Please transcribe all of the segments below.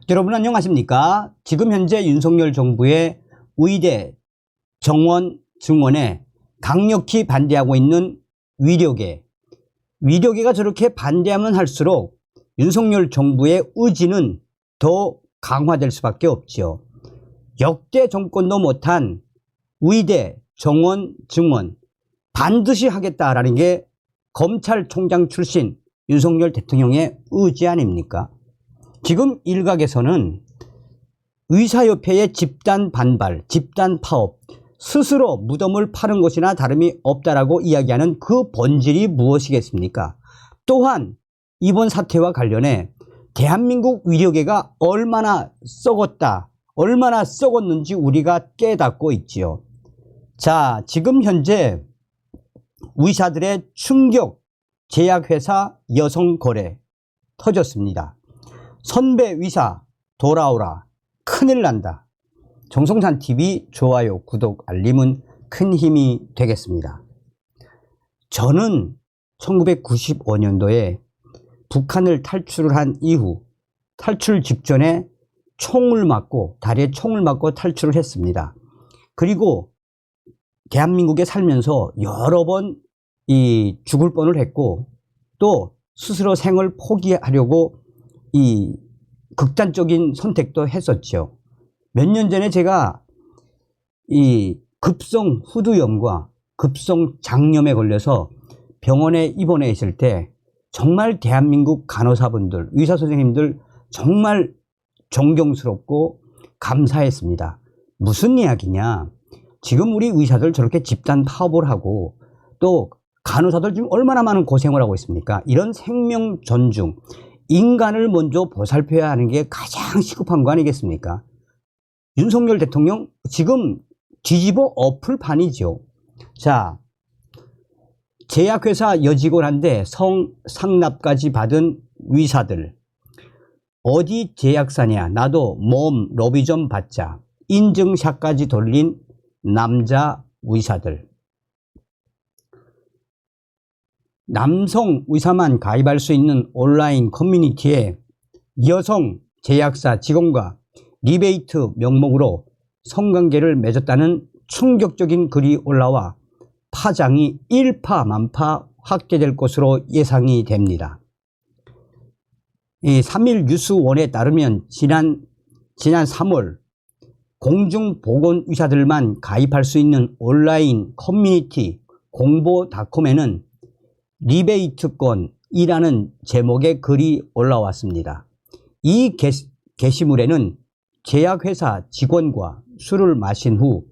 여러분 안녕하십니까? 지금 현재 윤석열 정부의 의대 정원 증원에 강력히 반대하고 있는 위력계가 저렇게 반대하면 할수록 윤석열 정부의 의지는 더 강화될 수밖에 없지요. 역대 정권도 못한 의대 정원 증원 반드시 하겠다라는 게 검찰총장 출신 윤석열 대통령의 의지 아닙니까? 지금 일각에서는 의사협회의 집단 반발, 집단 파업, 스스로 무덤을 파는 것이나 다름이 없다라고 이야기하는 그 본질이 무엇이겠습니까? 또한 이번 사태와 관련해 대한민국 의료계가 얼마나 썩었다, 얼마나 썩었는지 우리가 깨닫고 있지요. 자, 지금 현재 의사들의 충격 제약회사 여성 거래 터졌습니다. 선배 의사 돌아오라, 큰일 난다. 정성찬TV 좋아요, 구독, 알림은 큰 힘이 되겠습니다. 저는 1995년도에 북한을 탈출을 한 이후 탈출 직전에 다리에 총을 맞고 탈출을 했습니다. 그리고 대한민국에 살면서 여러 번 죽을 뻔을 했고 또 스스로 생을 포기하려고 극단적인 선택도 했었죠. 몇 년 전에 제가 급성 후두염과 급성 장염에 걸려서 병원에 입원해 있을 때 정말 대한민국 간호사분들, 의사 선생님들 정말 존경스럽고 감사했습니다. 무슨 이야기냐? 지금 우리 의사들 저렇게 집단 파업을 하고 또 간호사들 지금 얼마나 많은 고생을 하고 있습니까? 이런 생명 존중, 인간을 먼저 보살펴야 하는 게 가장 시급한 거 아니겠습니까? 윤석열 대통령 지금 뒤집어 엎을 판이죠. 자, 제약회사 여직원한테 상납까지 받은 의사들, 어디 제약사냐, 나도 몸 로비 좀 받자, 인증샷까지 돌린 남자 의사들, 남성 의사만 가입할 수 있는 온라인 커뮤니티에 여성 제약사 직원과 리베이트 명목으로 성관계를 맺었다는 충격적인 글이 올라와 파장이 일파만파 확대될 것으로 예상이 됩니다. 3일 뉴스원에 따르면 지난 3월 공중보건의사들만 가입할 수 있는 온라인 커뮤니티 공보닷컴에는 리베이트권이라는 제목의 글이 올라왔습니다. 이 게시물에는 제약회사 직원과 술을 마신 후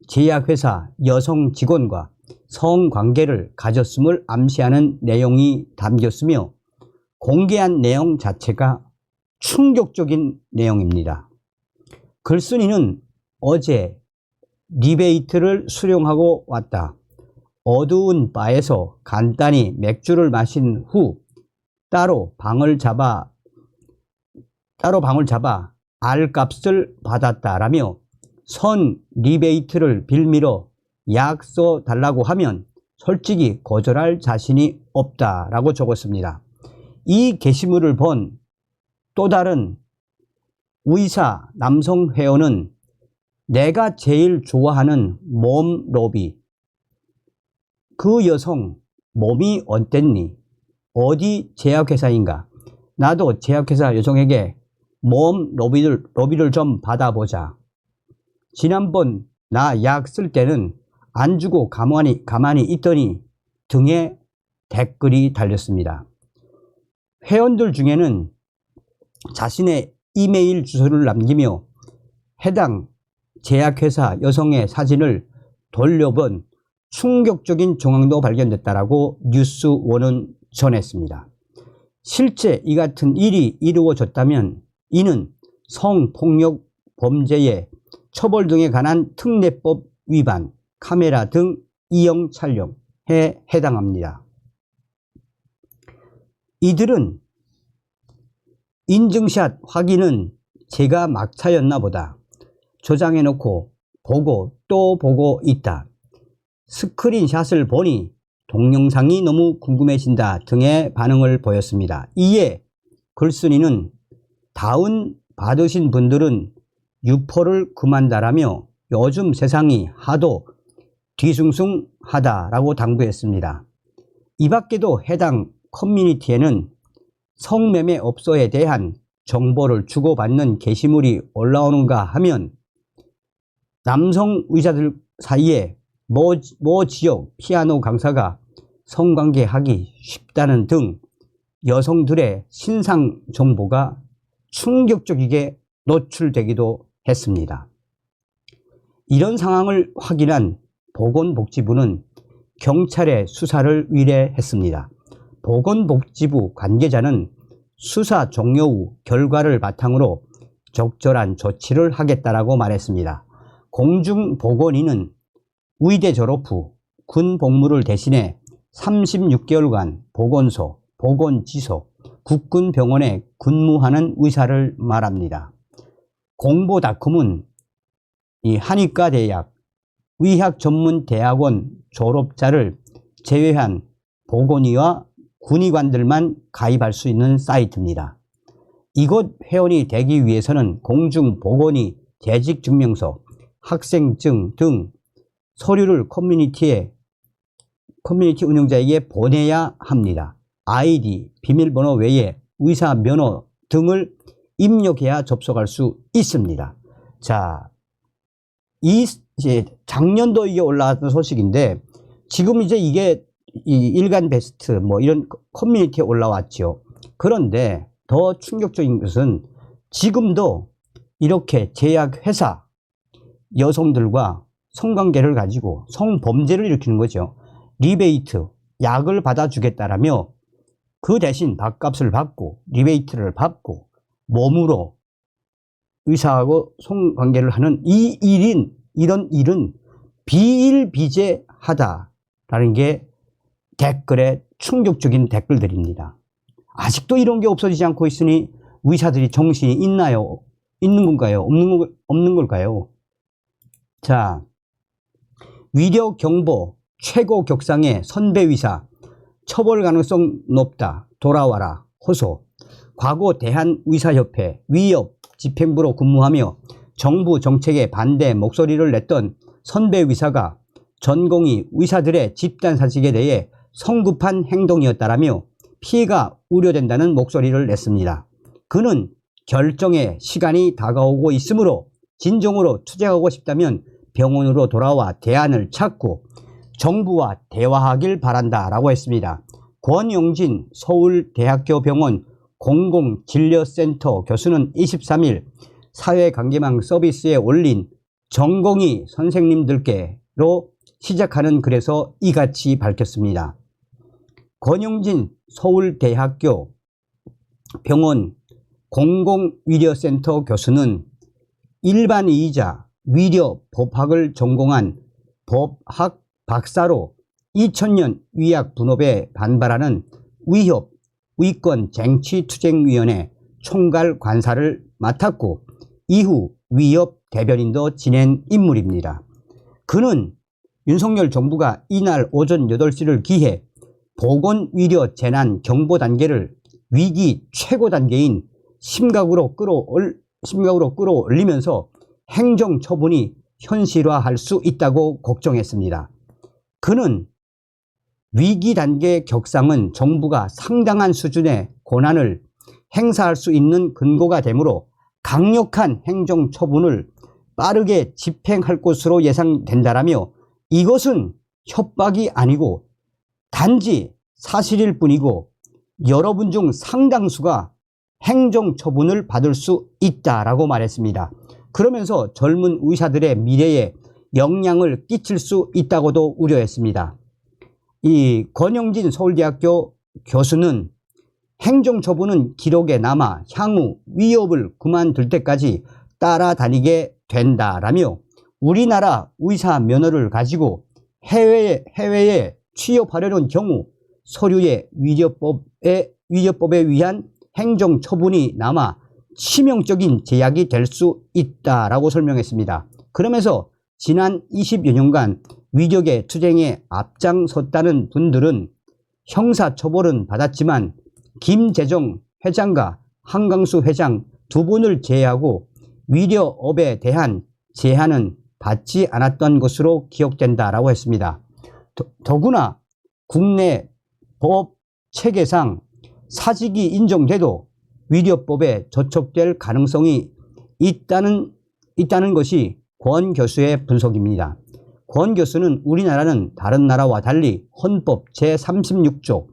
제약회사 여성 직원과 성관계를 가졌음을 암시하는 내용이 담겼으며 공개한 내용 자체가 충격적인 내용입니다. 글쓴이는 어제 리베이트를 수령하고 왔다. 어두운 바에서 간단히 맥주를 마신 후 따로 방을 잡아 알값을 받았다라며 선 리베이트를 빌미로 약 써 달라고 하면 솔직히 거절할 자신이 없다라고 적었습니다. 이 게시물을 본 또 다른 의사 남성 회원은 내가 제일 좋아하는 몸 로비, 그 여성 몸이 어땠니? 어디 제약회사인가? 나도 제약회사 여성에게 몸 로비를 좀 받아보자. 지난번 나 약 쓸 때는 안 주고 가만히 있더니 등에 댓글이 달렸습니다. 회원들 중에는 자신의 이메일 주소를 남기며 해당 제약회사 여성의 사진을 돌려본 충격적인 정황도 발견됐다라고 뉴스원은 전했습니다. 실제 이 같은 일이 이루어졌다면 이는 성폭력 범죄의 처벌 등에 관한 특례법 위반, 카메라 등 이용 촬영에 해당합니다. 이들은 인증샷 확인은 제가 막차였나 보다. 저장해놓고 보고 또 보고 있다. 스크린샷을 보니 동영상이 너무 궁금해진다 등의 반응을 보였습니다. 이에 글쓴이는 다운 받으신 분들은 유포를 그만다라며 요즘 세상이 하도 뒤숭숭하다라고 당부했습니다. 이 밖에도 해당 커뮤니티에는 성매매업소에 대한 정보를 주고받는 게시물이 올라오는가 하면 남성 의사들 사이에 모 지역 피아노 강사가 성관계하기 쉽다는 등 여성들의 신상 정보가 충격적이게 노출되기도 했습니다. 이런 상황을 확인한 보건복지부는 경찰에 수사를 의뢰했습니다. 보건복지부 관계자는 수사 종료 후 결과를 바탕으로 적절한 조치를 하겠다라고 말했습니다. 공중보건의는 의대 졸업 후 군 복무를 대신해 36개월간 보건소, 보건지소, 국군병원에 근무하는 의사를 말합니다. 공보닷컴은 이 한의과대학, 의학전문대학원 졸업자를 제외한 보건의와 군의관들만 가입할 수 있는 사이트입니다. 이곳 회원이 되기 위해서는 공중보건의 재직증명서, 학생증 등 서류를 커뮤니티 운영자에게 보내야 합니다. 아이디, 비밀번호 외에 의사 면허 등을 입력해야 접속할 수 있습니다. 자, 이제 작년도 이게 올라왔던 소식인데 지금 이제 이게 이 일간 베스트 뭐 이런 커뮤니티에 올라왔죠. 그런데 더 충격적인 것은 지금도 이렇게 제약회사 여성들과 성관계를 가지고 성범죄를 일으키는 거죠. 리베이트, 약을 받아주겠다라며 그 대신 밥값을 받고 리베이트를 받고 몸으로 의사하고 성관계를 하는 이런 일은 비일비재하다라는 게 댓글에 충격적인 댓글들입니다. 아직도 이런 게 없어지지 않고 있으니 의사들이 정신이 있나요? 있는 건가요? 없는 걸까요? 자, 위력 경보 최고 격상의 선배 의사 처벌 가능성 높다. 돌아와라. 호소. 과거 대한의사협회 위협 집행부로 근무하며 정부 정책에 반대 목소리를 냈던 선배 의사가 전공의 의사들의 집단 사직에 대해 성급한 행동이었다라며 피해가 우려된다는 목소리를 냈습니다. 그는 결정의 시간이 다가오고 있으므로 진정으로 투쟁하고 싶다면 병원으로 돌아와 대안을 찾고 정부와 대화하길 바란다라고 했습니다. 권영진 서울대학교 병원 공공진료센터 교수는 23일 사회관계망 서비스에 올린 전공의 선생님들께로 시작하는 글에서 이같이 밝혔습니다. 권영진 서울대학교 병원 공공의료센터 교수는 일반의이자 위료법학을 전공한 법학 박사로 2000년 위약 분업에 반발하는 위협, 위권 쟁취투쟁위원회 총괄 관사를 맡았고 이후 위협 대변인도 지낸 인물입니다. 그는 윤석열 정부가 이날 오전 8시를 기해 보건의료 재난 경보 단계를 위기 최고 단계인 심각으로 끌어올리면서 행정처분이 현실화할 수 있다고 걱정했습니다. 그는 위기 단계 격상은 정부가 상당한 수준의 권한을 행사할 수 있는 근거가 되므로 강력한 행정처분을 빠르게 집행할 것으로 예상된다라며 이것은 협박이 아니고 단지 사실일 뿐이고 여러분 중 상당수가 행정처분을 받을 수 있다라고 말했습니다. 그러면서 젊은 의사들의 미래에 영향을 끼칠 수 있다고도 우려했습니다. 이 권영진 서울대학교 교수는 행정처분은 기록에 남아 향후 위협을 그만둘 때까지 따라다니게 된다라며 우리나라 의사 면허를 가지고 해외에 취업하려는 경우 서류의 위조법에 의한 행정처분이 남아 치명적인 제약이 될 수 있다라고 설명했습니다. 그러면서 지난 20여 년간 위력의 투쟁에 앞장섰다는 분들은 형사처벌은 받았지만 김재정 회장과 한강수 회장 두 분을 제외하고 위료업에 대한 제한은 받지 않았던 것으로 기억된다라고 했습니다. 더구나 국내 법 체계상 사직이 인정돼도 위료법에 저촉될 가능성이 있다는 것이 권 교수의 분석입니다. 권 교수는 우리나라는 다른 나라와 달리 헌법 제36조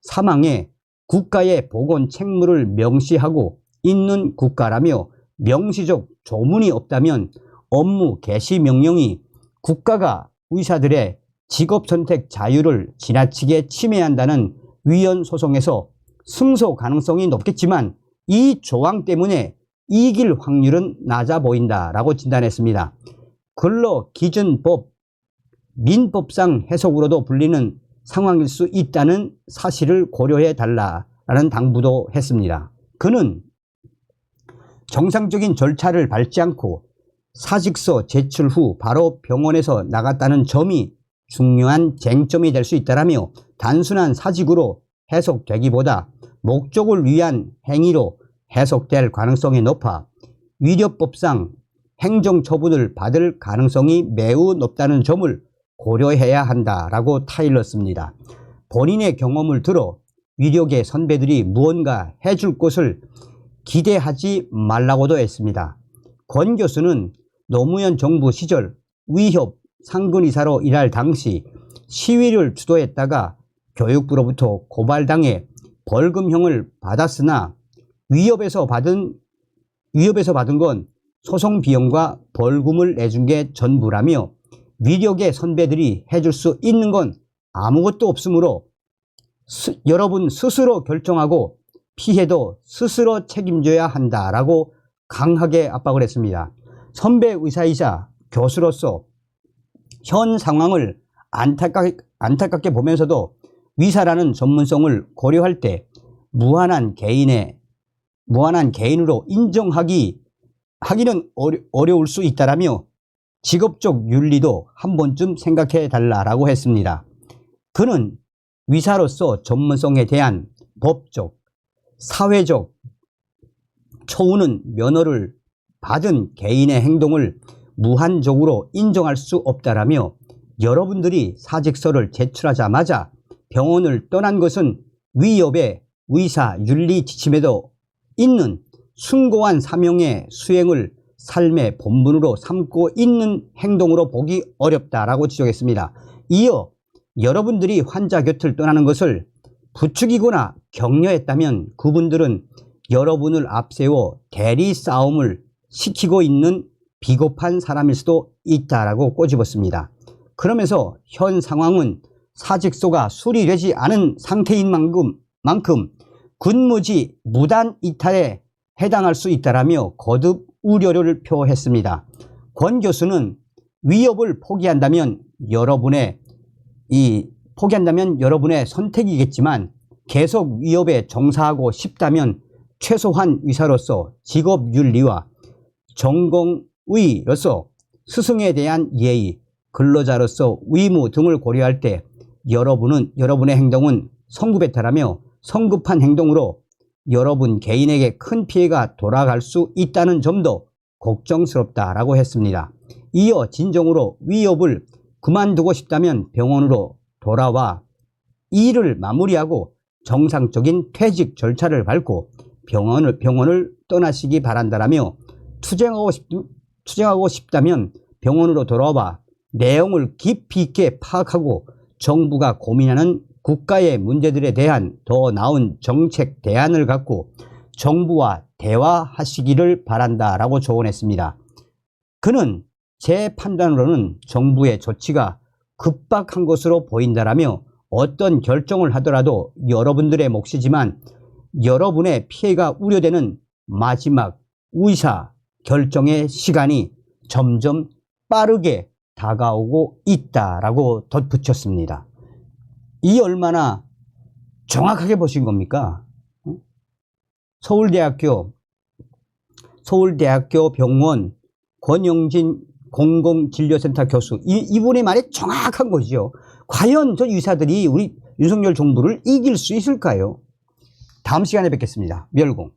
3항에 국가의 보건 책무를 명시하고 있는 국가라며 명시적 조문이 없다면 업무 개시 명령이 국가가 의사들의 직업 선택 자유를 지나치게 침해한다는 위헌 소송에서 승소 가능성이 높겠지만 이 조항 때문에 이길 확률은 낮아 보인다라고 진단했습니다. 근로기준법 민법상 해석으로도 불리는 상황일 수 있다는 사실을 고려해 달라라는 당부도 했습니다. 그는 정상적인 절차를 밟지 않고 사직서 제출 후 바로 병원에서 나갔다는 점이 중요한 쟁점이 될 수 있다라며 단순한 사직으로 해석되기보다 목적을 위한 행위로 해석될 가능성이 높아 위료법상 행정처분을 받을 가능성이 매우 높다는 점을 고려해야 한다라고 타일렀습니다. 본인의 경험을 들어 위료계 선배들이 무언가 해줄 것을 기대하지 말라고도 했습니다. 권 교수는 노무현 정부 시절 위협 상근이사로 일할 당시 시위를 주도했다가 교육부로부터 고발당해 벌금형을 받았으나 위협에서 받은 건 소송 비용과 벌금을 내준 게 전부라며 위력의 선배들이 해줄 수 있는 건 아무것도 없으므로 여러분 스스로 결정하고 피해도 스스로 책임져야 한다라고 강하게 압박을 했습니다. 선배 의사이자 교수로서 현 상황을 안타깝게 보면서도 의사라는 전문성을 고려할 때 무한한 개인으로 인정하기는 어려울 수 있다라며 직업적 윤리도 한 번쯤 생각해 달라라고 했습니다. 그는 의사로서 전문성에 대한 법적, 사회적 초우는 면허를 받은 개인의 행동을 무한적으로 인정할 수 없다라며 여러분들이 사직서를 제출하자마자 병원을 떠난 것은 위협의 의사 윤리 지침에도 있는 숭고한 사명의 수행을 삶의 본분으로 삼고 있는 행동으로 보기 어렵다라고 지적했습니다. 이어 여러분들이 환자 곁을 떠나는 것을 부추기거나 격려했다면 그분들은 여러분을 앞세워 대리 싸움을 시키고 있는 비겁한 사람일 수도 있다라고 꼬집었습니다. 그러면서 현 상황은 사직서가 수리되지 않은 상태인 만큼 근무지 무단 이탈에 해당할 수 있다라며 거듭 우려를 표했습니다. 권 교수는 위협을 포기한다면 여러분의 선택이겠지만 계속 위협에 종사하고 싶다면 최소한 의사로서 직업윤리와 전공의로서 스승에 대한 예의, 근로자로서 의무 등을 고려할 때 여러분의 행동은 성급했다라며 성급한 행동으로 여러분 개인에게 큰 피해가 돌아갈 수 있다는 점도 걱정스럽다라고 했습니다. 이어 진정으로 위협을 그만두고 싶다면 병원으로 돌아와 일을 마무리하고 정상적인 퇴직 절차를 밟고 병원을 떠나시기 바란다라며 투쟁하고 싶다면 병원으로 돌아와 내용을 깊이 있게 파악하고 정부가 고민하는 국가의 문제들에 대한 더 나은 정책 대안을 갖고 정부와 대화하시기를 바란다라고 조언했습니다. 그는 제 판단으로는 정부의 조치가 급박한 것으로 보인다라며 어떤 결정을 하더라도 여러분들의 몫이지만 여러분의 피해가 우려되는 마지막 의사 결정의 시간이 점점 빠르게 다가오고 있다라고 덧붙였습니다. 이 얼마나 정확하게 보신 겁니까? 서울대학교 병원 권영진 공공진료센터 교수, 이분의 말이 정확한 거죠. 과연 저 의사들이 우리 윤석열 정부를 이길 수 있을까요? 다음 시간에 뵙겠습니다. 멸공.